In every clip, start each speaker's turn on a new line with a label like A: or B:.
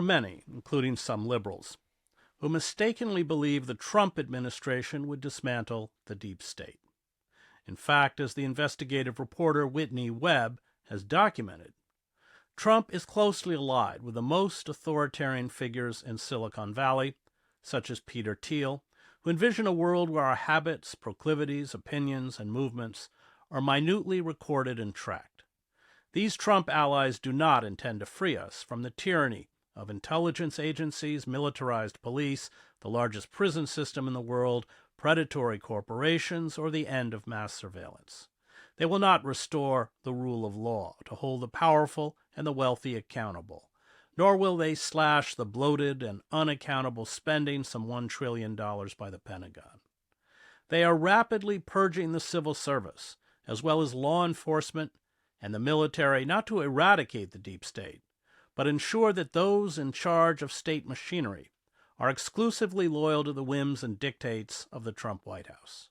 A: are many, including some liberals, who mistakenly believe the Trump administration would dismantle the deep state. In fact, as the investigative reporter Whitney Webb has documented, Trump is closely allied with the most authoritarian figures in Silicon Valley, such as Peter Thiel, who envision a world where our habits, proclivities, opinions, and movements are minutely recorded and tracked. These Trump allies do not intend to free us from the tyranny of intelligence agencies, militarized police, the largest prison system in the world, predatory corporations, or the end of mass surveillance. They will not restore the rule of law to hold the powerful and the wealthy accountable, nor will they slash the bloated and unaccountable spending, some $1 trillion by the Pentagon. They are rapidly purging the civil service, as well as law enforcement and the military, not to eradicate the deep state, but ensure that those in charge of state machinery are exclusively loyal to the whims and dictates of the Trump White House.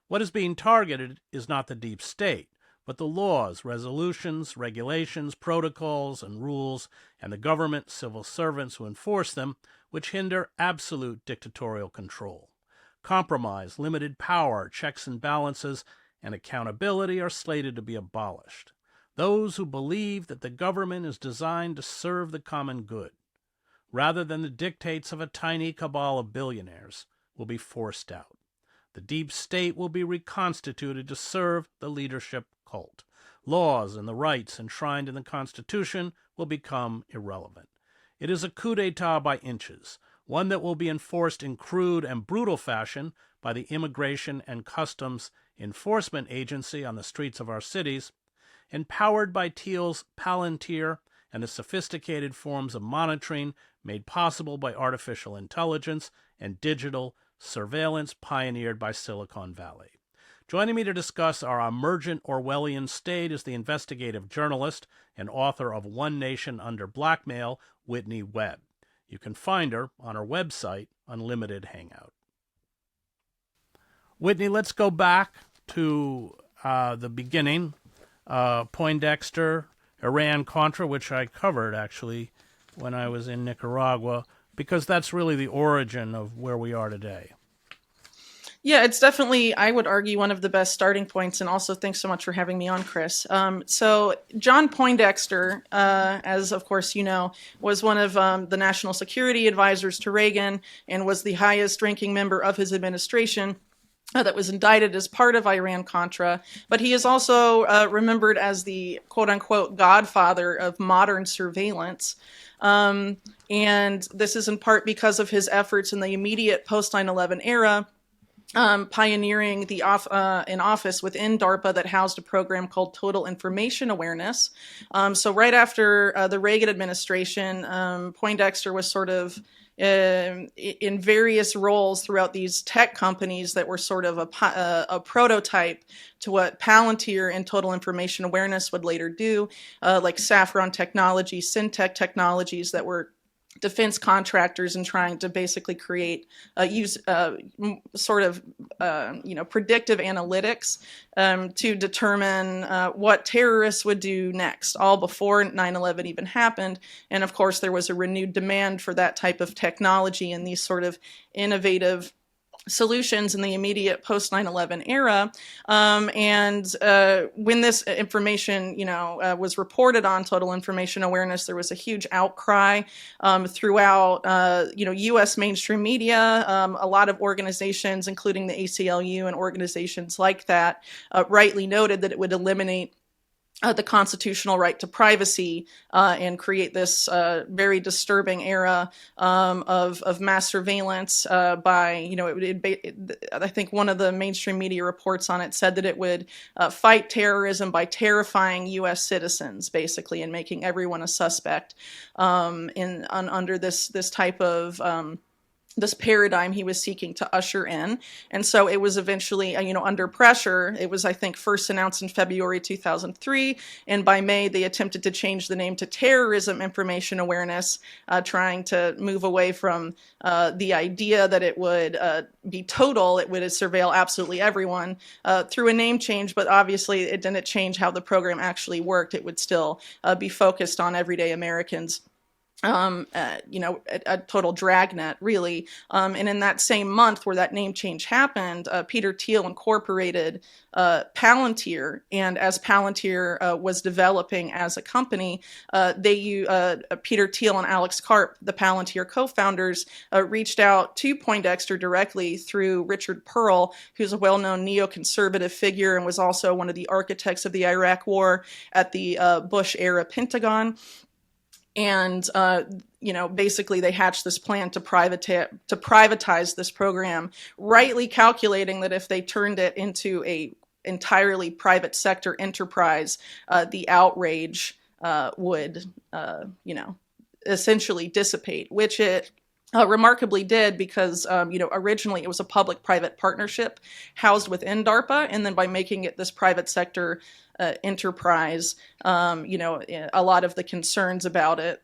A: What is being targeted is not the deep state, but the laws, resolutions, regulations, protocols, and rules, and the government civil servants who enforce them, which hinder absolute dictatorial control. Compromise, limited power, checks and balances, and accountability are slated to be abolished. Those who believe that the government is designed to serve the common good, rather than the dictates of a tiny cabal of billionaires, will be forced out. The deep state will be reconstituted to serve the leadership cult. Laws and the rights enshrined in the Constitution will become irrelevant. It is a coup d'etat by inches, one that will be enforced in crude and brutal fashion by the Immigration and Customs Enforcement Agency on the streets of our cities, empowered by Thiel's Palantir and the sophisticated forms of monitoring made possible by artificial intelligence and digital surveillance pioneered by Silicon Valley. Joining me to discuss our emergent Orwellian state is the investigative journalist and author of One Nation Under Blackmail, Whitney Webb. You can find her on her website, Unlimited Hangout. Whitney, let's go back to the beginning. Poindexter, Iran-Contra, which I covered, actually, when I was in Nicaragua, because that's really the origin of where we are today.
B: Yeah, it's definitely, I would argue, one of the best starting points. And also, thanks so much for having me on, Chris. So John Poindexter, as of course you know, was one of the national security advisors to Reagan and was the highest ranking member of his administration. That was indicted as part of Iran-Contra, but he is also remembered as the quote-unquote godfather of modern surveillance. And this is in part because of his efforts in the immediate post-9/11 era, pioneering the an office within DARPA that housed a program called Total Information Awareness. So right after the Reagan administration, Poindexter was sort of in various roles throughout these tech companies that were sort of a prototype to what Palantir and Total Information Awareness would later do, like Saffron Technologies, Syntech Technologies, that were defense contractors and trying to basically create, use sort of, predictive analytics to determine what terrorists would do next, all before 9/11 even happened. And of course, there was a renewed demand for that type of technology and these sort of innovative solutions in the immediate post 9/11 era. When this information, was reported on Total Information Awareness, there was a huge outcry throughout, U.S. mainstream media. A lot of organizations, including the ACLU and organizations like that, rightly noted that it would eliminate the constitutional right to privacy and create this very disturbing era of mass surveillance by, I think one of the mainstream media reports on it said that it would fight terrorism by terrifying U.S. citizens, basically, and making everyone a suspect under this type of this paradigm he was seeking to usher in. And so it was eventually, under pressure. It was, I think, first announced in February 2003. And by May, they attempted to change the name to Terrorism Information Awareness, trying to move away from the idea that it would be total, it would surveil absolutely everyone through a name change. But obviously, it didn't change how the program actually worked. It would still be focused on everyday Americans a total dragnet, really. And in that same month where that name change happened, Peter Thiel incorporated Palantir. And as Palantir was developing as a company, Peter Thiel and Alex Karp, the Palantir co-founders, reached out to Poindexter directly through Richard Pearl, who's a well-known neoconservative figure and was also one of the architects of the Iraq War at the Bush-era Pentagon. And, basically they hatched this plan to privatize this program, rightly calculating that if they turned it into a entirely private sector enterprise, the outrage would, essentially dissipate, which it remarkably did, because originally it was a public-private partnership housed within DARPA, and then by making it this private sector enterprise, a lot of the concerns about it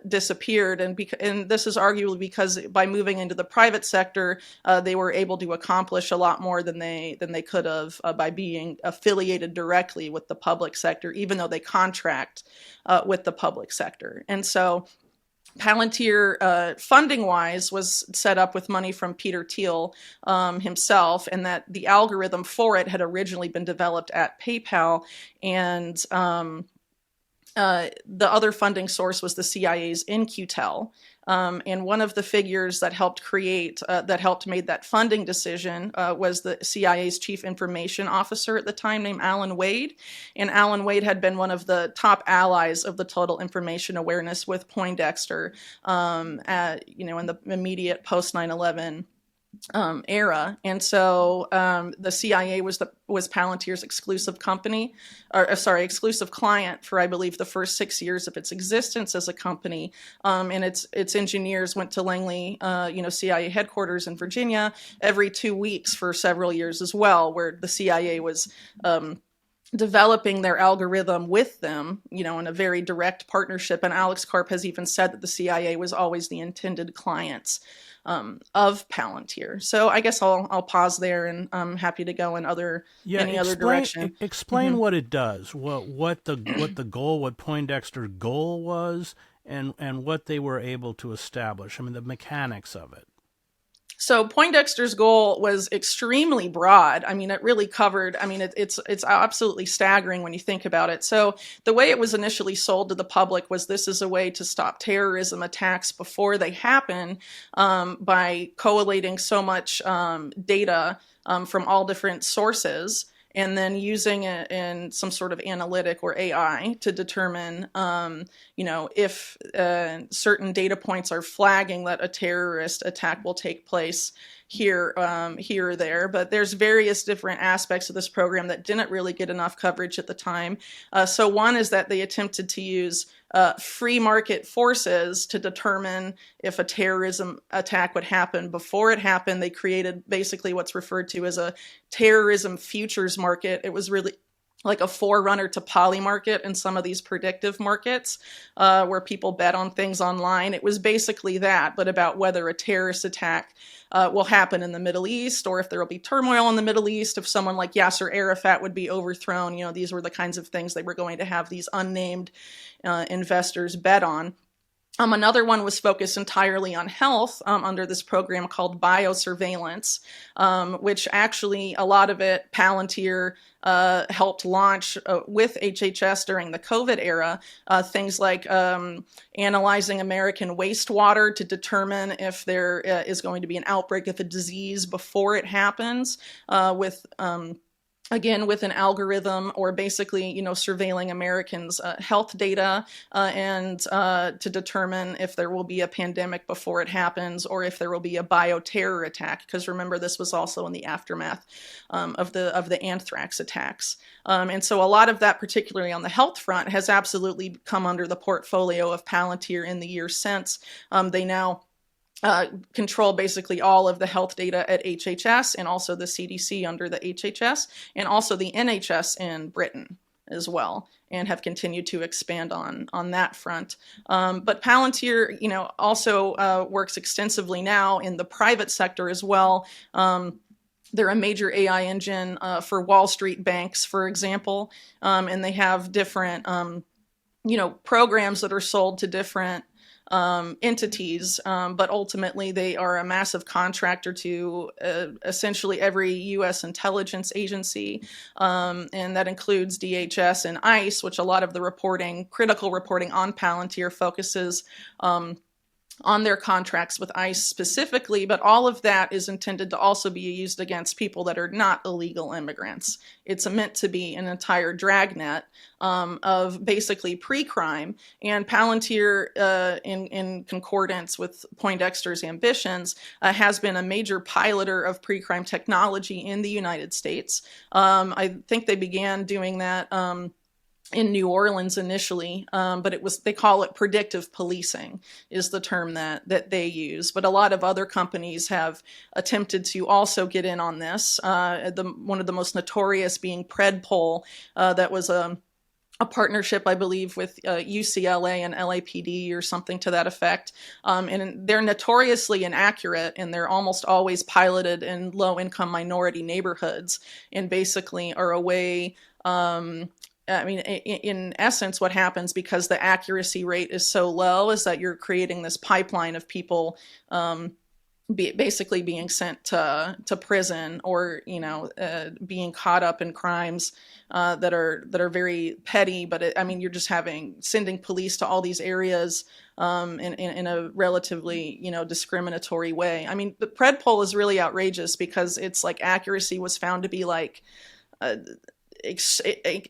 B: disappeared, and this is arguably because by moving into the private sector, they were able to accomplish a lot more than they could have by being affiliated directly with the public sector, even though they contract with the public sector. And so Palantir, funding-wise, was set up with money from Peter Thiel himself, and that the algorithm for it had originally been developed at PayPal, and the other funding source was the CIA's In-Q-Tel. And one of the figures that helped made that funding decision was the CIA's chief information officer at the time, named Alan Wade. And Alan Wade had been one of the top allies of the Total Information Awareness with Poindexter, in the immediate post 9/11 era. And so the CIA was Palantir's exclusive client for, I believe, the first 6 years of its existence as a company. And its engineers went to Langley, CIA headquarters in Virginia every 2 weeks for several years as well, where the CIA was developing their algorithm with them, in a very direct partnership. And Alex Karp has even said that the CIA was always the intended clients of Palantir. So I guess I'll pause there, and I'm happy to go in any other direction.
A: Explain what it does, what Poindexter's goal was, and what they were able to establish. I mean, the mechanics of it.
B: So Poindexter's goal was extremely broad. I mean, it really covered, it's absolutely staggering when you think about it. So the way it was initially sold to the public was this is a way to stop terrorism attacks before they happen, by collating so much data from all different sources, and then using it in some sort of analytic or AI to determine, if certain data points are flagging that a terrorist attack will take place here or there. But there's various different aspects of this program that didn't really get enough coverage at the time. So one is that they attempted to use free market forces to determine if a terrorism attack would happen before it happened. They created basically what's referred to as a terrorism futures market. It was really like a forerunner to poly market and some of these predictive markets where people bet on things online. It was basically that, but about whether a terrorist attack will happen in the Middle East, or if there will be turmoil in the Middle East, if someone like Yasser Arafat would be overthrown. These were the kinds of things they were going to have these unnamed investors bet on. Another one was focused entirely on health under this program called biosurveillance, which actually a lot of it Palantir helped launch with HHS during the COVID era. Things like analyzing American wastewater to determine if there is going to be an outbreak of a disease before it happens, again, with an algorithm, or basically, surveilling Americans' health data and to determine if there will be a pandemic before it happens, or if there will be a bioterror attack. Because remember, this was also in the aftermath of the anthrax attacks. And so a lot of that, particularly on the health front, has absolutely come under the portfolio of Palantir in the years since. They now control basically all of the health data at HHS, and also the CDC under the HHS, and also the NHS in Britain as well, and have continued to expand on that front. But Palantir, also works extensively now in the private sector as well. They're a major AI engine for Wall Street banks, for example, and they have different, programs that are sold to different entities, but ultimately they are a massive contractor to essentially every U.S. intelligence agency, and that includes DHS and ICE, which a lot of the critical reporting on Palantir focuses on their contracts with ICE specifically, but all of that is intended to also be used against people that are not illegal immigrants. It's meant to be an entire dragnet of basically pre-crime, and Palantir, in concordance with Poindexter's ambitions, has been a major piloter of pre-crime technology in the United States. I think they began doing that in New Orleans initially, but they call it predictive policing is the term that they use. But a lot of other companies have attempted to also get in on this. One of the most notorious being Predpol, that was a partnership, I believe, with UCLA and LAPD or something to that effect. And they're notoriously inaccurate, and they're almost always piloted in low-income minority neighborhoods, and basically are a way in essence, what happens because the accuracy rate is so low is that you're creating this pipeline of people basically being sent to prison, or being caught up in crimes that are very petty. But you're just sending police to all these areas in a relatively discriminatory way. The Predpol is really outrageous because it's like accuracy was found to be like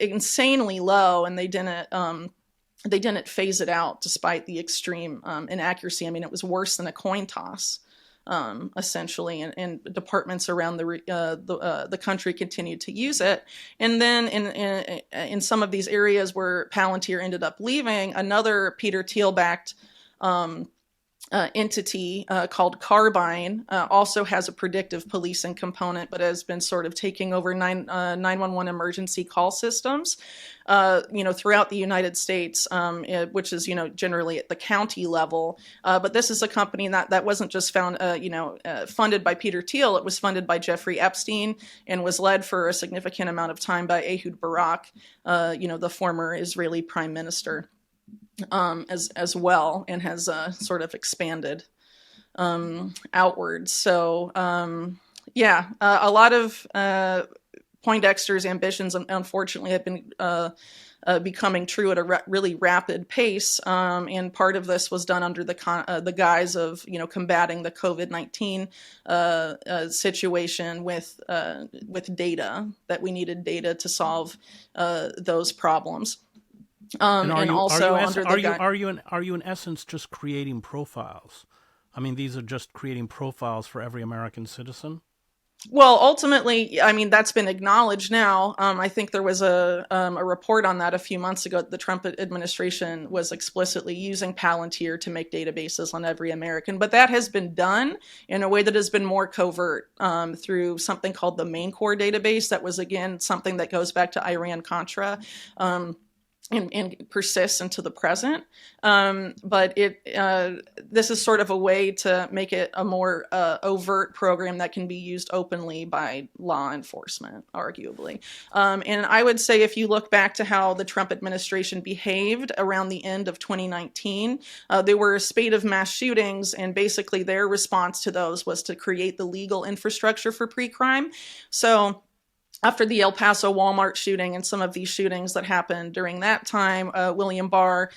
B: insanely low, and they didn't phase it out despite the extreme inaccuracy. It was worse than a coin toss, essentially, and departments around the country continued to use it. And then in some of these areas where Palantir ended up leaving, another Peter Thiel backed entity called Carbine also has a predictive policing component, but has been sort of taking over 911 emergency call systems, throughout the United States, which is, generally at the county level. But this is a company that wasn't just funded by Peter Thiel. It was funded by Jeffrey Epstein and was led for a significant amount of time by Ehud Barak, the former Israeli prime minister. As well, and has sort of expanded outwards. So a lot of Poindexter's ambitions, unfortunately, have been becoming true at a really rapid pace, and part of this was done under the guise of combating the COVID-19 situation with data, that we needed data to solve those problems.
A: Are you in essence just creating profiles? These are just creating profiles for every American citizen?
B: Well, ultimately, that's been acknowledged now. I think there was a report on that a few months ago. The Trump administration was explicitly using Palantir to make databases on every American, but that has been done in a way that has been more covert, through something called the Main Core database. That was, again, something that goes back to Iran-Contra. And persists into the present. But this is sort of a way to make it a more overt program that can be used openly by law enforcement, arguably. And I would say if you look back to how the Trump administration behaved around the end of 2019, there were a spate of mass shootings, and basically their response to those was to create the legal infrastructure for pre-crime. So after the El Paso Walmart shooting and some of these shootings that happened during that time, William Barr,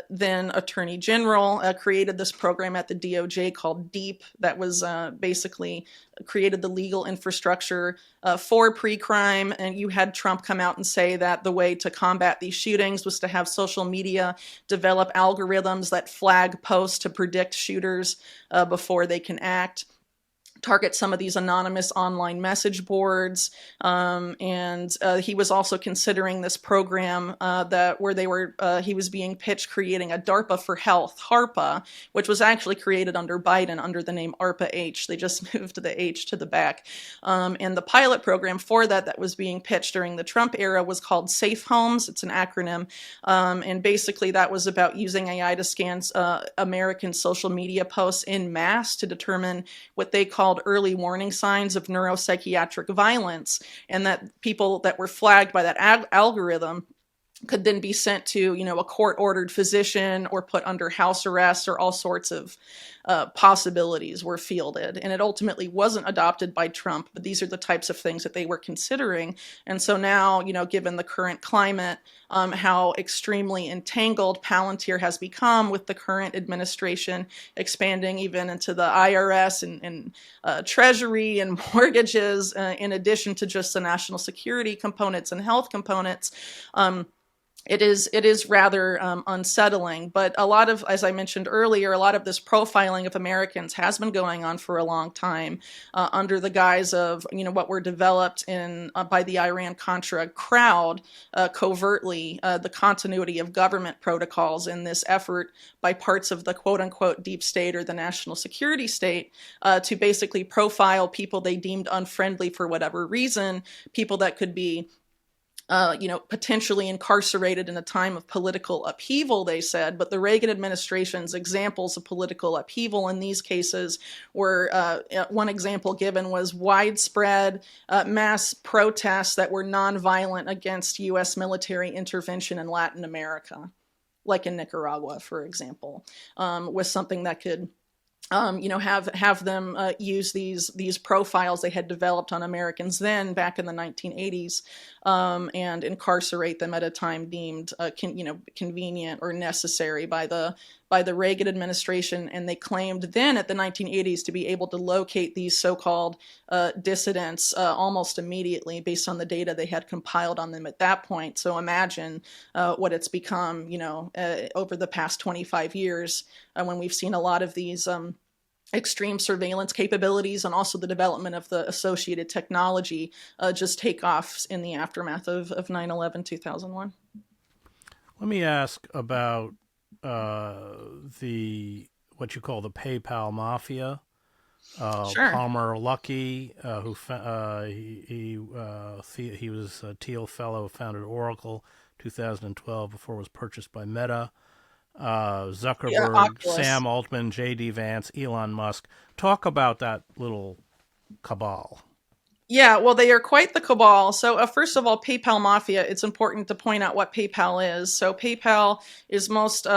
B: then Attorney General, created this program at the DOJ called DEEP that was basically created the legal infrastructure for pre-crime. And you had Trump come out and say that the way to combat these shootings was to have social media develop algorithms that flag posts to predict shooters before they can act. Target some of these anonymous online message boards, and he was also considering this program he was being pitched creating a DARPA for Health, HARPA, which was actually created under Biden under the name ARPA-H. They just moved the H to the back. And the pilot program for that was being pitched during the Trump era was called Safe Homes. It's an acronym. And basically that was about using AI to scan American social media posts en masse to determine what they called early warning signs of neuropsychiatric violence, and that people that were flagged by that algorithm could then be sent to, a court-ordered physician or put under house arrest, or all sorts of possibilities were fielded. And it ultimately wasn't adopted by Trump, but these are the types of things that they were considering. And so now, given the current climate, how extremely entangled Palantir has become with the current administration, expanding even into the IRS and Treasury and mortgages, in addition to just the national security components and health components. It is rather unsettling, but a lot of, as I mentioned earlier, a lot of this profiling of Americans has been going on for a long time, under the guise of, what were developed by the Iran-Contra crowd, covertly, the continuity of government protocols in this effort by parts of the quote-unquote deep state or the national security state, to basically profile people they deemed unfriendly for whatever reason, people that could be potentially incarcerated in a time of political upheaval, they said. But the Reagan administration's examples of political upheaval in these cases were, one example given was widespread mass protests that were nonviolent against U.S. military intervention in Latin America, like in Nicaragua, for example, was something that could have them use these profiles they had developed on Americans then back in the 1980s, and incarcerate them at a time deemed convenient or necessary by the Reagan administration. And they claimed then at the 1980s to be able to locate these so-called dissidents almost immediately based on the data they had compiled on them at that point. So imagine what it's become, over the past 25 years, when we've seen a lot of these extreme surveillance capabilities and also the development of the associated technology just take off in the aftermath of 9/11, 2001.
A: Let me ask about what you call the PayPal mafia.
B: Sure.
A: Palmer Luckey, he was a Thiel Fellow, founded Oracle 2012 before it was purchased by Meta. Zuckerberg, Sam Altman, J.D. Vance, Elon Musk. Talk about that little cabal.
B: Yeah, well, they are quite the cabal. So first of all, PayPal Mafia, it's important to point out what PayPal is. So PayPal is most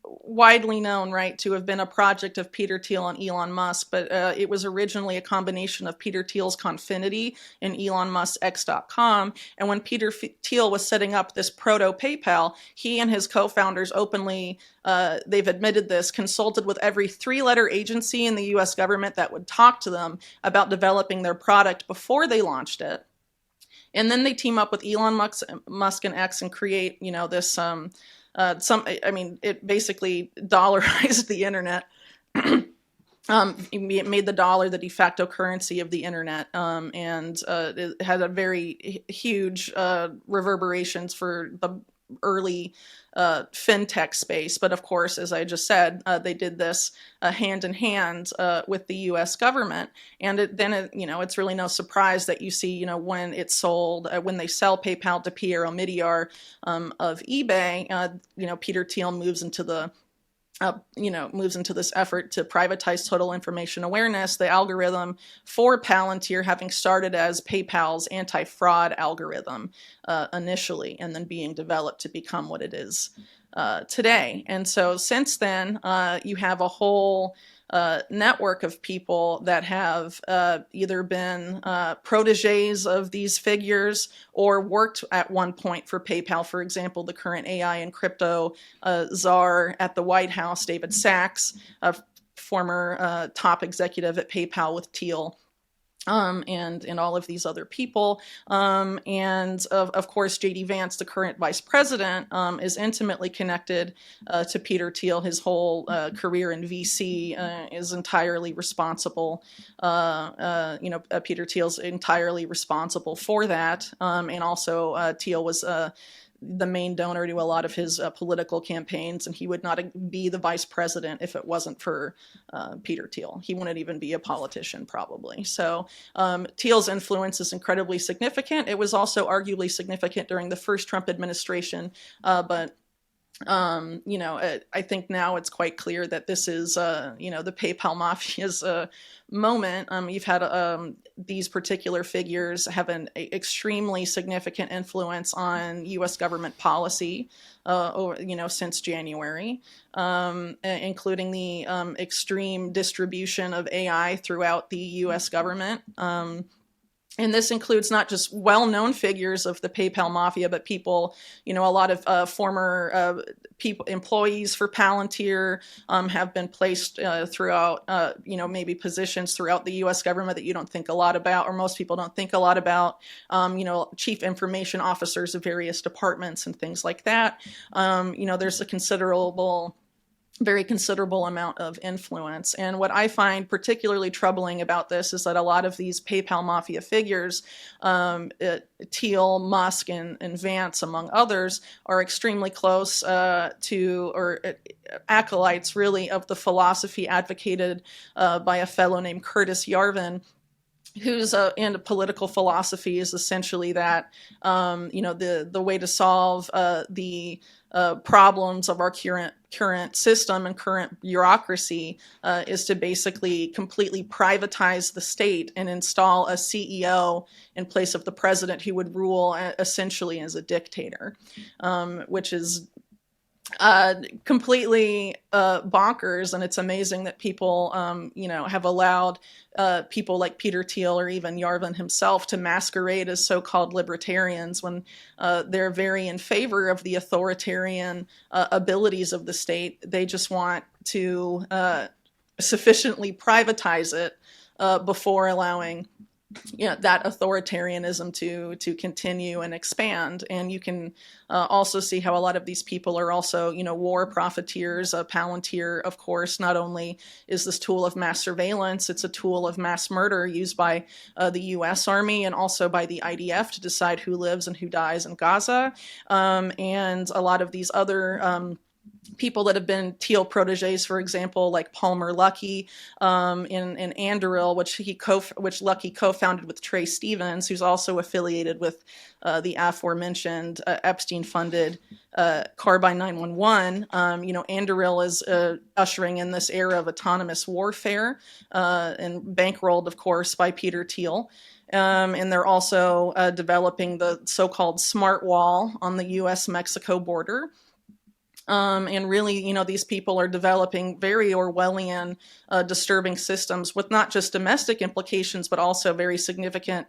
B: widely known, right, to have been a project of Peter Thiel and Elon Musk, but it was originally a combination of Peter Thiel's Confinity and Elon Musk's X.com. And when Peter Thiel was setting up this proto-PayPal, he and his co-founders openly, they've admitted this, consulted with every three-letter agency in the U.S. government that would talk to them about developing their product before they launched it. And then they team up with Elon Musk and X and create, this it basically dollarized the internet. It made the dollar the de facto currency of the internet, and it had a very huge reverberations for the early fintech space. But of course, as I just said, they did this hand in hand with the U.S. government. And it's really no surprise that you see, when it's sold, when they sell PayPal to Pierre Omidyar of eBay, Peter Thiel moves into this effort to privatize total information awareness, the algorithm for Palantir having started as PayPal's anti-fraud algorithm initially, and then being developed to become what it is today. And so since then, you have a whole network of people that have either been proteges of these figures or worked at one point for PayPal. For example, the current AI and crypto czar at the White House, David Sachs, a former top executive at PayPal with Thiel. And all of these other people. And of course, J.D. Vance, the current vice president, is intimately connected to Peter Thiel. His whole career in VC is entirely responsible. Peter Thiel's entirely responsible for that. And also Thiel was the main donor to a lot of his political campaigns, and he would not be the vice president if it wasn't for Peter Thiel. He wouldn't even be a politician, probably. So Thiel's influence is incredibly significant. It was also arguably significant during the first Trump administration, but I think now it's quite clear that this is, the PayPal mafia's moment. You've had these particular figures have an extremely significant influence on U.S. government policy, since January, including the extreme distribution of AI throughout the U.S. government. And this includes not just well-known figures of the PayPal mafia, but people, a lot of former employees for Palantir have been placed throughout, maybe positions throughout the U.S. government that you don't think a lot about, or most people don't think a lot about, chief information officers of various departments and things like that. There's a very considerable amount of influence. And what I find particularly troubling about this is that a lot of these PayPal mafia figures, Thiel, Musk, and Vance, among others, are extremely close to, or acolytes, really, of the philosophy advocated by a fellow named Curtis Yarvin, whose and political philosophy is essentially that the way to solve the problems of our current system and current bureaucracy is to basically completely privatize the state and install a CEO in place of the president who would rule essentially as a dictator, which is completely bonkers. And it's amazing that people, have allowed people like Peter Thiel or even Yarvin himself to masquerade as so-called libertarians when they're very in favor of the authoritarian abilities of the state. They just want to sufficiently privatize it before allowing that authoritarianism to continue and expand. And you can also see how a lot of these people are also, war profiteers. Palantir, of course, not only is this tool of mass surveillance, it's a tool of mass murder used by the U.S. Army and also by the IDF to decide who lives and who dies in Gaza. And a lot of these other people that have been Thiel proteges, for example, like Palmer Luckey in Anduril, which Luckey co-founded with Trey Stevens, who's also affiliated with the aforementioned Epstein-funded Carbine 911. Anduril is ushering in this era of autonomous warfare and bankrolled, of course, by Peter Thiel. And they're also developing the so-called smart wall on the U.S.-Mexico border. And really, these people are developing very Orwellian, disturbing systems with not just domestic implications, but also very significant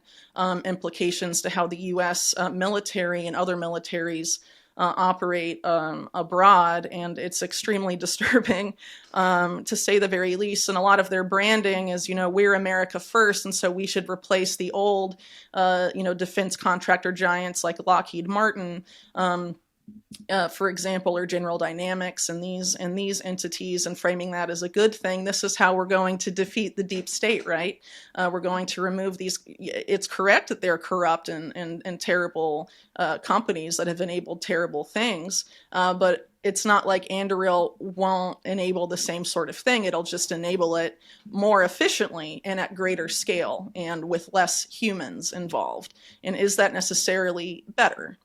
B: implications to how the U.S. Military and other militaries operate abroad. And it's extremely disturbing, to say the very least. And a lot of their branding is, we're America first. And so we should replace the old, defense contractor giants like Lockheed Martin, for example, or General Dynamics and these entities, and framing that as a good thing. This is how we're going to defeat the deep state, right? We're going to remove these. It's correct that they're corrupt and terrible companies that have enabled terrible things, but it's not like Anduril won't enable the same sort of thing. It'll just enable it more efficiently and at greater scale and with less humans involved. And is that necessarily better?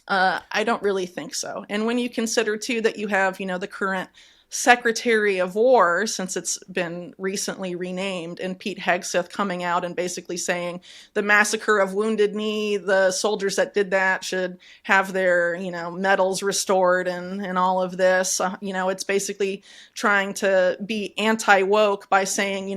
B: I don't really think so. And when you consider, too, that you have, the current Secretary of War, since it's been recently renamed, and Pete Hegseth coming out and basically saying the massacre of Wounded Knee, the soldiers that did that should have their, medals restored and all of this. It's basically trying to be anti-woke by saying,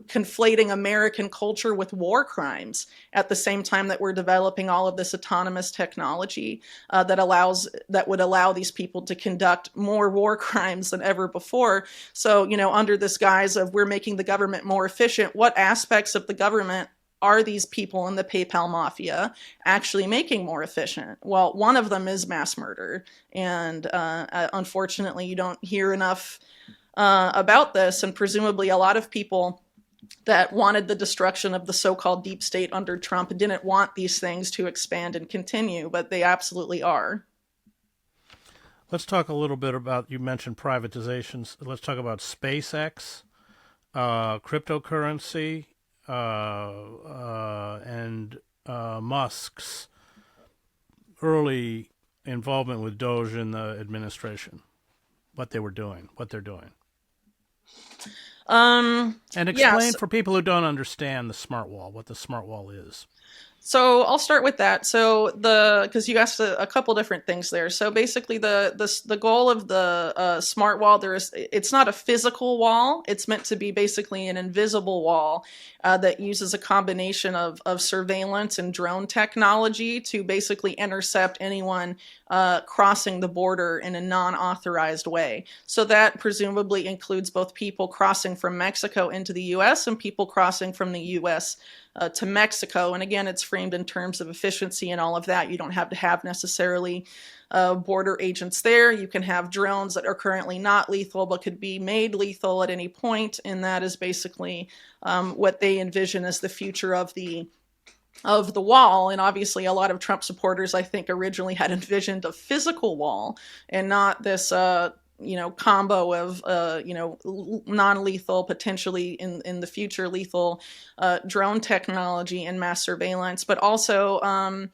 B: conflating American culture with war crimes at the same time that we're developing all of this autonomous technology that would allow these people to conduct more war crimes than ever before. So, under this guise of we're making the government more efficient, what aspects of the government are these people in the PayPal mafia actually making more efficient? Well, one of them is mass murder. And unfortunately, you don't hear enough about this. And presumably a lot of people that wanted the destruction of the so-called deep state under Trump didn't want these things to expand and continue, but they absolutely are.
A: Let's talk a little bit about, you mentioned privatizations. Let's talk about SpaceX, cryptocurrency, and Musk's early involvement with Doge in the administration, what they're doing. And explain
B: Yes.
A: for people who don't understand the smart wall, what the smart wall is.
B: So I'll start with that. So because you asked a couple different things there. So basically, the goal of the smart wall, it's not a physical wall. It's meant to be basically an invisible wall that uses a combination of surveillance and drone technology to basically intercept anyone crossing the border in a non-authorized way. So that presumably includes both people crossing from Mexico into the U.S. and people crossing from the U.S. To Mexico. And again, it's framed in terms of efficiency and all of that. You don't have to have necessarily border agents there. You can have drones that are currently not lethal but could be made lethal at any point. And that is basically what they envision as the future of the wall. And obviously a lot of Trump supporters, I think, originally had envisioned a physical wall and not this combo of, non-lethal, potentially in the future lethal drone technology and mass surveillance, but also,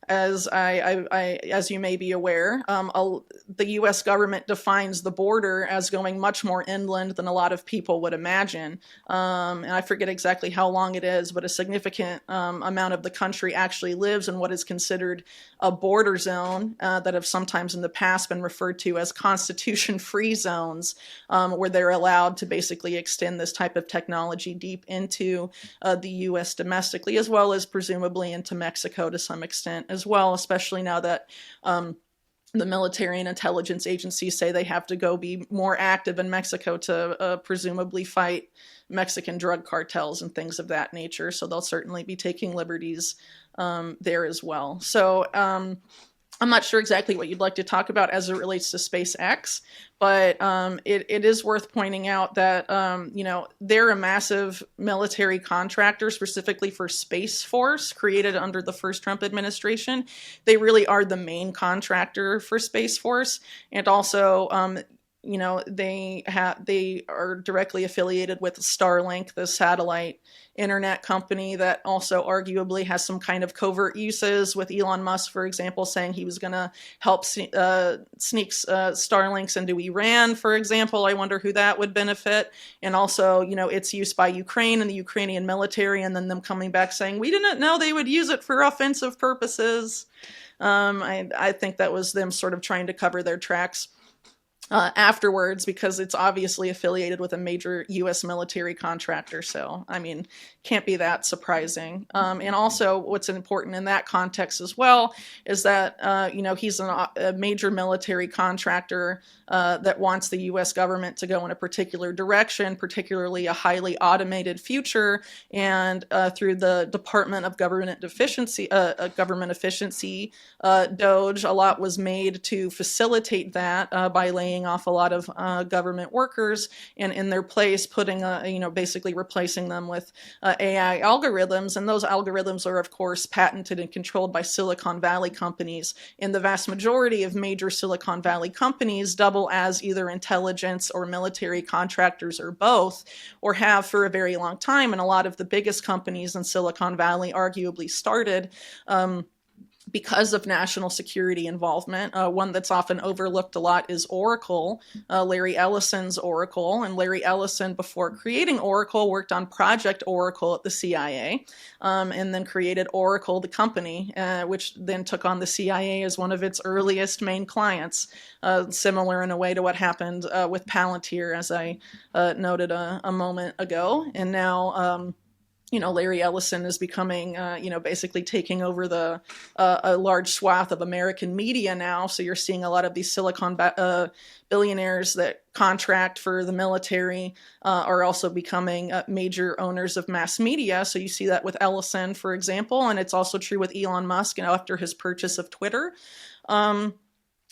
B: as you may be aware, the U.S. government defines the border as going much more inland than a lot of people would imagine. And I forget exactly how long it is, but a significant amount of the country actually lives in what is considered a border zone that have sometimes in the past been referred to as constitution-free zones, where they're allowed to basically extend this type of technology deep into the U.S. domestically, as well as presumably into Mexico to some extent as well, especially now that the military and intelligence agencies say they have to go be more active in Mexico to presumably fight Mexican drug cartels and things of that nature. So they'll certainly be taking liberties there as well. So I'm not sure exactly what you'd like to talk about as it relates to SpaceX, but it is worth pointing out that, they're a massive military contractor specifically for Space Force created under the first Trump administration. They really are the main contractor for Space Force. And also, they are directly affiliated with Starlink, the satellite internet company that also arguably has some kind of covert uses, with Elon Musk, for example, saying he was going to help sneak Starlinks into Iran, for example. I wonder who that would benefit. And also, its use by Ukraine and the Ukrainian military, and then them coming back saying, we didn't know they would use it for offensive purposes. I think that was them sort of trying to cover their tracks afterwards, because it's obviously affiliated with a major U.S. military contractor. So, can't be that surprising. And also what's important in that context as well is that, he's a major military contractor that wants the U.S. government to go in a particular direction, particularly a highly automated future. And through the Department of Government Efficiency, DOGE, a lot was made to facilitate that by laying off a lot of government workers, and in their place putting, basically replacing them with AI algorithms. And those algorithms are, of course, patented and controlled by Silicon Valley companies. And the vast majority of major Silicon Valley companies double as either intelligence or military contractors or both, or have for a very long time. And a lot of the biggest companies in Silicon Valley arguably started because of national security involvement. One that's often overlooked a lot is Oracle, Larry Ellison's Oracle. And Larry Ellison, before creating Oracle, worked on Project Oracle at the CIA, and then created Oracle, the company, which then took on the CIA as one of its earliest main clients, similar in a way to what happened with Palantir, as I noted a moment ago. And now, Larry Ellison is becoming, basically taking over a large swath of American media now. So you're seeing a lot of these Silicon billionaires that contract for the military are also becoming major owners of mass media. So you see that with Ellison, for example, and it's also true with Elon Musk, after his purchase of Twitter.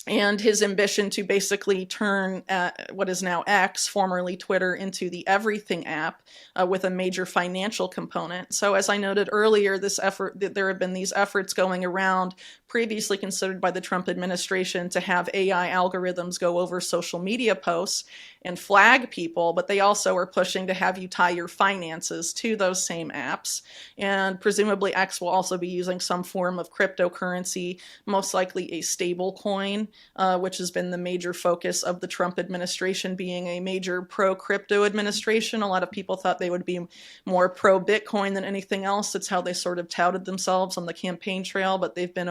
B: And his ambition to basically turn what is now X, formerly Twitter, into the Everything app with a major financial component. So as I noted earlier, there have been these efforts going around, previously considered by the Trump administration, to have AI algorithms go over social media posts and flag people, but they also are pushing to have you tie your finances to those same apps. And presumably X will also be using some form of cryptocurrency, most likely a stable coin, Bitcoin, which has been the major focus of the Trump administration, being a major pro-crypto administration. A lot of people thought they would be more pro-Bitcoin than anything else. That's how they sort of touted themselves on the campaign trail, but they've been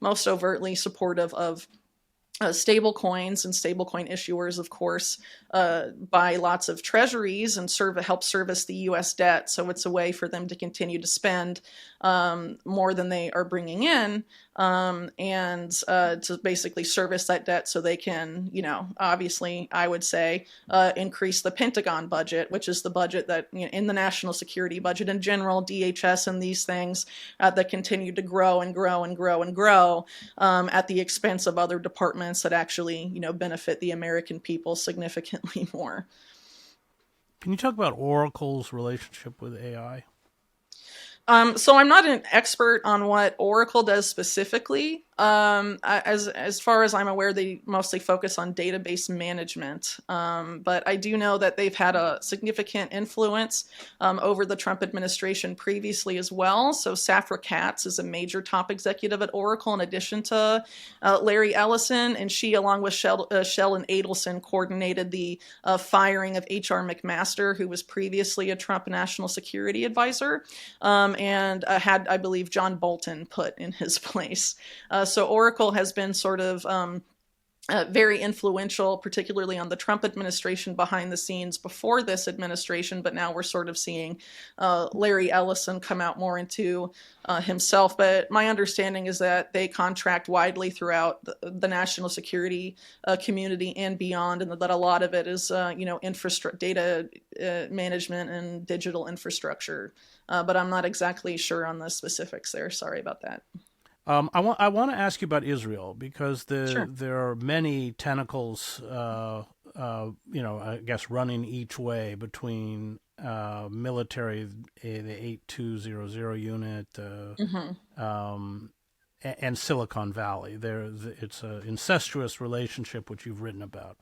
B: most overtly supportive of stable coins, and stablecoin issuers, of course, buy lots of treasuries and help service the U.S. debt. So it's a way for them to continue to spend more than they are bringing in, and to basically service that debt so they can, obviously, I would say, increase the Pentagon budget, which is the budget that, in the national security budget in general, DHS and these things that continue to grow and grow and grow and grow at the expense of other departments that actually, benefit the American people significantly more.
A: Can you talk about Oracle's relationship with AI?
B: So I'm not an expert on what Oracle does specifically. As far as I'm aware, they mostly focus on database management. But I do know that they've had a significant influence over the Trump administration previously as well. So Safra Catz is a major top executive at Oracle, in addition to Larry Ellison, and she, along with Sheldon Adelson, coordinated the firing of H.R. McMaster, who was previously a Trump national security advisor, and had, I believe, John Bolton put in his place. So Oracle has been sort of very influential, particularly on the Trump administration behind the scenes before this administration, but now we're sort of seeing Larry Ellison come out more into himself. But my understanding is that they contract widely throughout the national security community and beyond, and that a lot of it is, data management and digital infrastructure. But I'm not exactly sure on the specifics there. Sorry about that.
A: I want to ask you about Israel, because
B: Sure.
A: there are many tentacles, I guess, running each way between military, the 8200 unit, and Silicon Valley. It's an incestuous relationship, which you've written about.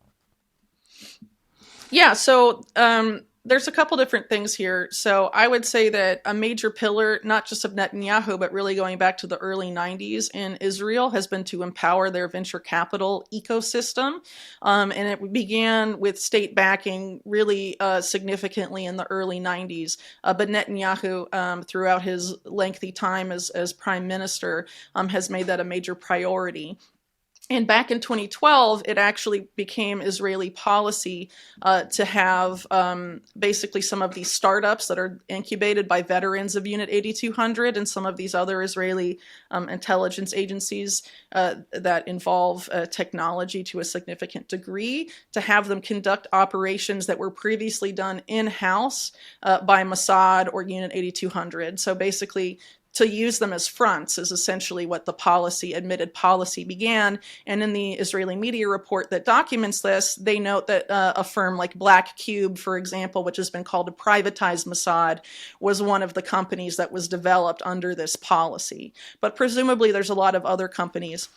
B: Yeah, so there's a couple different things here. So I would say that a major pillar, not just of Netanyahu, but really going back to the early 90s in Israel, has been to empower their venture capital ecosystem. And it began with state backing really significantly in the early 90s. But Netanyahu, throughout his lengthy time as prime minister, has made that a major priority. And back in 2012, it actually became Israeli policy to have basically some of these startups that are incubated by veterans of Unit 8200 and some of these other Israeli intelligence agencies that involve technology to a significant degree, to have them conduct operations that were previously done in-house by Mossad or Unit 8200. So basically, to use them as fronts is essentially what the admitted policy began. And in the Israeli media report that documents this, they note that a firm like Black Cube, for example, which has been called to privatize Mossad, was one of the companies that was developed under this policy. But presumably there's a lot of other companies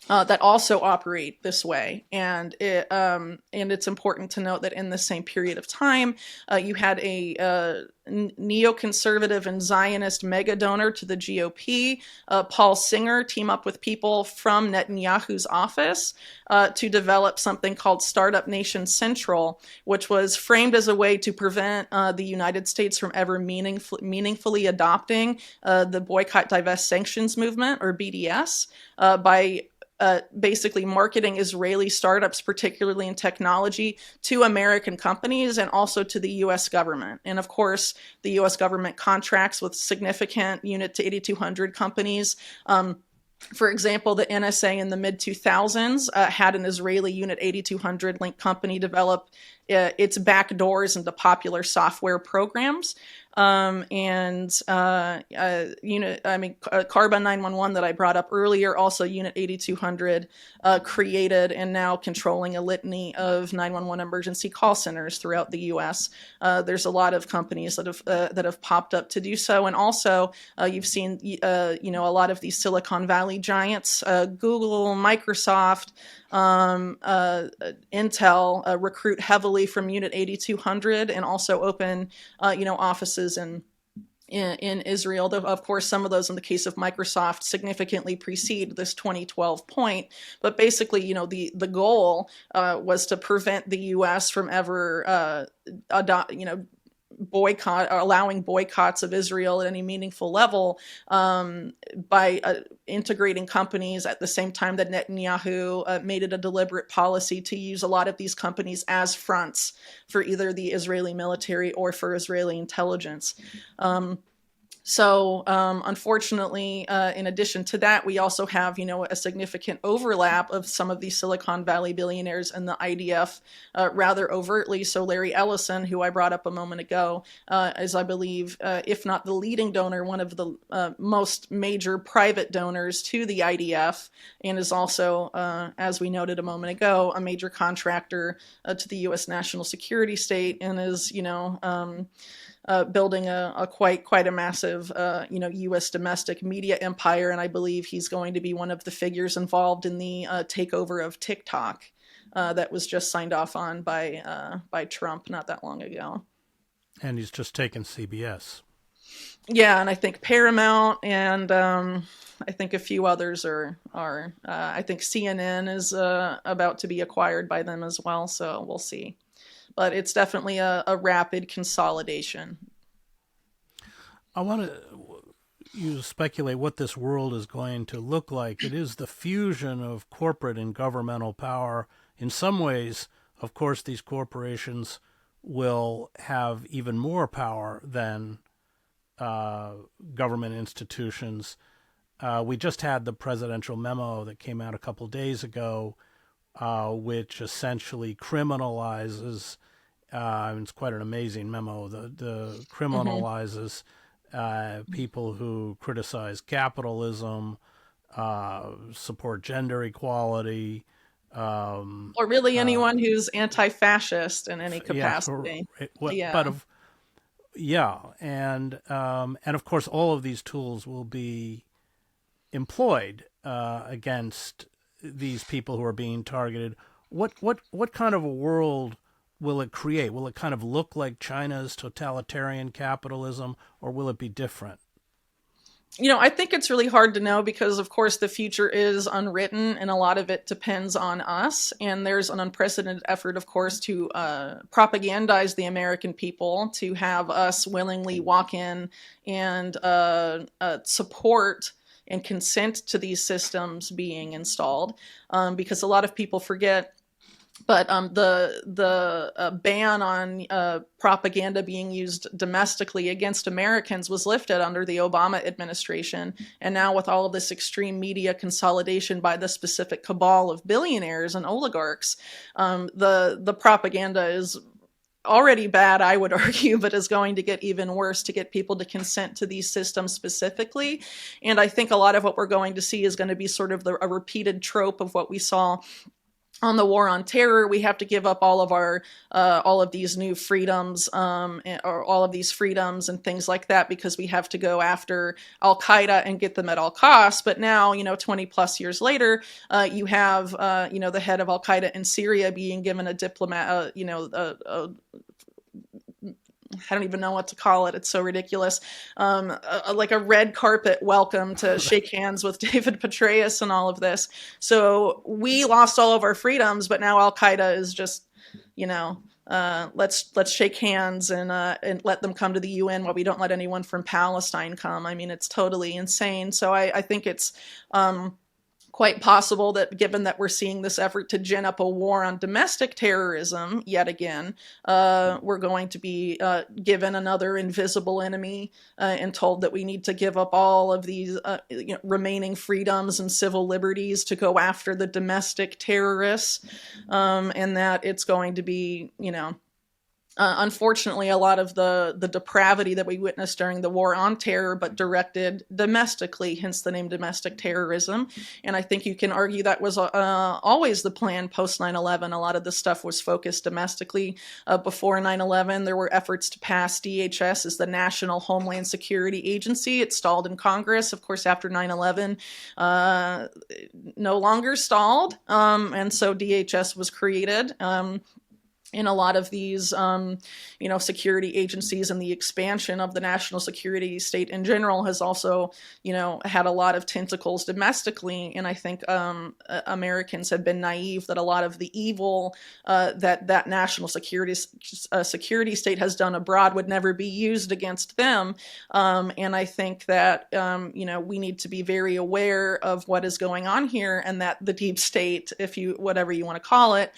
B: that also operate this way. And it's important to note that in the same period of time, you had a neoconservative and Zionist mega donor to the GOP, Paul Singer, team up with people from Netanyahu's office to develop something called Startup Nation Central, which was framed as a way to prevent the United States from ever meaningfully adopting the Boycott, Divest, Sanctions movement, or BDS, by basically marketing Israeli startups, particularly in technology, to American companies and also to the U.S. government. And of course, the U.S. government contracts with significant Unit to 8200 companies. For example, the NSA in the mid-2000s had an Israeli Unit 8200 linked company develop its backdoors into popular software programs. Carbon 911 that I brought up earlier, also Unit 8200, created and now controlling a litany of 911 emergency call centers throughout the U.S. There's a lot of companies that have popped up to do so, and also you've seen a lot of these Silicon Valley giants, Google, Microsoft, Intel, recruit heavily from Unit 8200 and also open offices in in Israel. Though, of course, some of those in the case of Microsoft significantly precede this 2012 point. But basically, the goal was to prevent the U.S. from ever allowing boycotts of Israel at any meaningful level by integrating companies at the same time that Netanyahu made it a deliberate policy to use a lot of these companies as fronts for either the Israeli military or for Israeli intelligence. So unfortunately, in addition to that, we also have, a significant overlap of some of these Silicon Valley billionaires and the IDF rather overtly. So Larry Ellison, who I brought up a moment ago, is, I believe, if not the leading donor, one of the most major private donors to the IDF, and is also, as we noted a moment ago, a major contractor to the U.S. national security state, and is, building a quite a massive, U.S. domestic media empire, and I believe he's going to be one of the figures involved in the takeover of TikTok that was just signed off on by Trump not that long ago.
A: And he's just taken CBS.
B: Yeah, and I think Paramount, and I think a few others are. I think CNN is about to be acquired by them as well. So we'll see. But it's definitely a rapid consolidation.
A: I want you to speculate what this world is going to look like. It is the fusion of corporate and governmental power. In some ways, of course, these corporations will have even more power than government institutions. We just had the presidential memo that came out a couple days ago, which essentially criminalizes, it's quite an amazing memo, the criminalizes people who criticize capitalism, support gender equality,
B: or really anyone who's anti-fascist in any capacity.
A: And of course all of these tools will be employed against these people who are being targeted. What kind of a world will it create? Will it kind of look like China's totalitarian capitalism, or will it be different?
B: I think it's really hard to know because, of course, the future is unwritten and a lot of it depends on us. And there's an unprecedented effort, of course, to propagandize the American people, to have us willingly walk in and support and consent to these systems being installed, because a lot of people forget. But the ban on propaganda being used domestically against Americans was lifted under the Obama administration. And now with all of this extreme media consolidation by the specific cabal of billionaires and oligarchs, the propaganda is already bad, I would argue, but is going to get even worse to get people to consent to these systems specifically. And I think a lot of what we're going to see is going to be sort of a repeated trope of what we saw on the war on terror. We have to give up all of these new freedoms, or all of these freedoms and things like that, because we have to go after Al Qaeda and get them at all costs. But now, 20 plus years later, you have, the head of Al Qaeda in Syria being given a diplomat, I don't even know what to call it. It's so ridiculous. Like a red carpet welcome to shake hands with David Petraeus and all of this. So we lost all of our freedoms, but now Al Qaeda is just, let's shake hands and let them come to the UN while we don't let anyone from Palestine come. I mean, it's totally insane. So I think it's quite possible that, given that we're seeing this effort to gin up a war on domestic terrorism yet again, we're going to be given another invisible enemy and told that we need to give up all of these remaining freedoms and civil liberties to go after the domestic terrorists, and that it's going to be, unfortunately, a lot of the depravity that we witnessed during the war on terror, but directed domestically, hence the name domestic terrorism. And I think you can argue that was always the plan post 9/11. A lot of the stuff was focused domestically. Before 9/11, there were efforts to pass DHS as the National Homeland Security Agency. It stalled in Congress. Of course, after 9/11, no longer stalled. And so DHS was created. in a lot of these, security agencies, and the expansion of the national security state in general has also, had a lot of tentacles domestically. And I think Americans have been naive that a lot of the evil that national security state has done abroad would never be used against them. And I think that, we need to be very aware of what is going on here, and that the deep state, whatever you want to call it,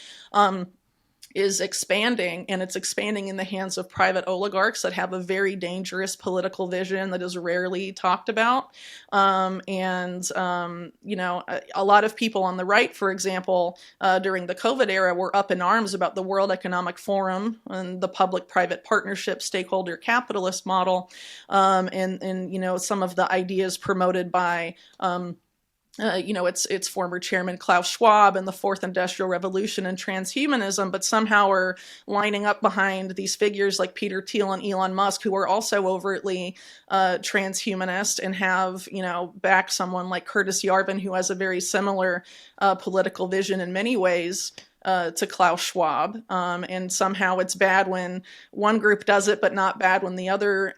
B: is expanding, and it's expanding in the hands of private oligarchs that have a very dangerous political vision that is rarely talked about. A lot of people on the right, for example, during the COVID era, were up in arms about the World Economic Forum and the public-private partnership stakeholder capitalist model, and some of the ideas promoted by its former chairman Klaus Schwab and the Fourth Industrial Revolution and transhumanism, but somehow are lining up behind these figures like Peter Thiel and Elon Musk, who are also overtly transhumanist, and have, backed someone like Curtis Yarvin, who has a very similar political vision in many ways to Klaus Schwab. And somehow it's bad when one group does it, but not bad when the other,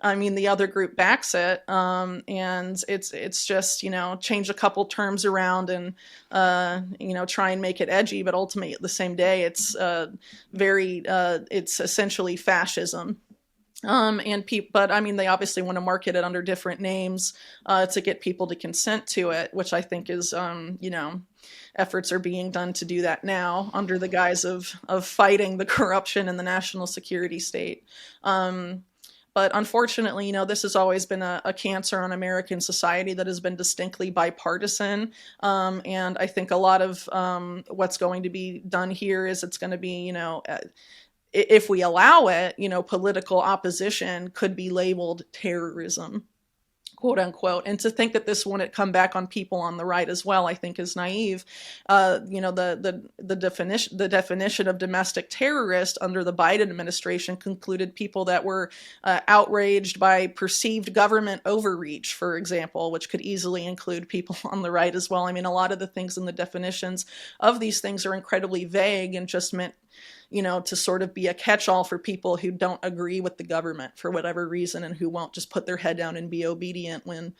B: the other group backs it. And it's just, change a couple terms around and, try and make it edgy, but ultimately at the same day, it's it's essentially fascism. But they obviously want to market it under different names to get people to consent to it, which I think is, efforts are being done to do that now under the guise of fighting the corruption in the national security state. But unfortunately, this has always been a cancer on American society that has been distinctly bipartisan. And I think a lot of what's going to be done here is it's going to be, if we allow it, political opposition could be labeled terrorism, quote unquote. And to think that this wouldn't come back on people on the right as well, I think is naive. The definition of domestic terrorist under the Biden administration concluded people that were outraged by perceived government overreach, for example, which could easily include people on the right as well. A lot of the things in the definitions of these things are incredibly vague and just meant to sort of be a catch-all for people who don't agree with the government for whatever reason, and who won't just put their head down and be obedient when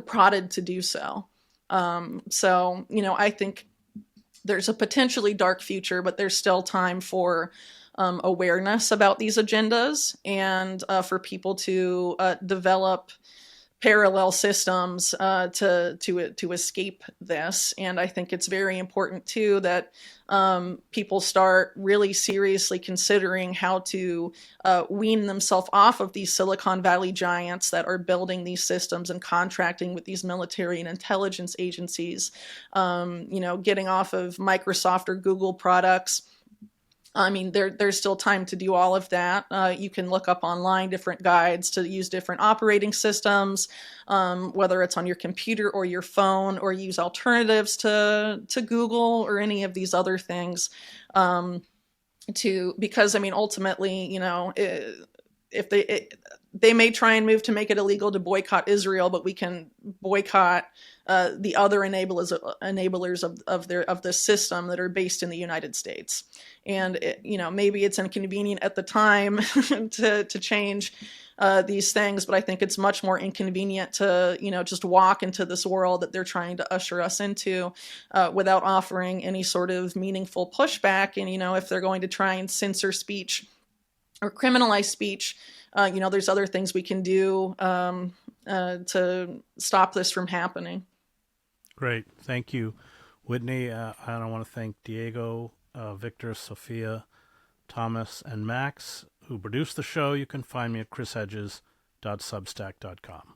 B: prodded to do so. I think there's a potentially dark future, but there's still time for awareness about these agendas, and for people to develop parallel systems to escape this. And I think it's very important too that people start really seriously considering how to wean themselves off of these Silicon Valley giants that are building these systems and contracting with these military and intelligence agencies, getting off of Microsoft or Google products. There's still time to do all of that. You can look up online different guides to use different operating systems, whether it's on your computer or your phone, or use alternatives to Google or any of these other things. Because ultimately, if they may try and move to make it illegal to boycott Israel, but we can boycott the other enablers of the system that are based in the United States. And maybe it's inconvenient at the time to change these things, but I think it's much more inconvenient to just walk into this world that they're trying to usher us into without offering any sort of meaningful pushback. And if they're going to try and censor speech or criminalize speech, there's other things we can do to stop this from happening.
A: Great. Thank you, Whitney. I want to thank Diego, Victor, Sophia, Thomas, and Max, who produced the show. You can find me at chrishedges.substack.com.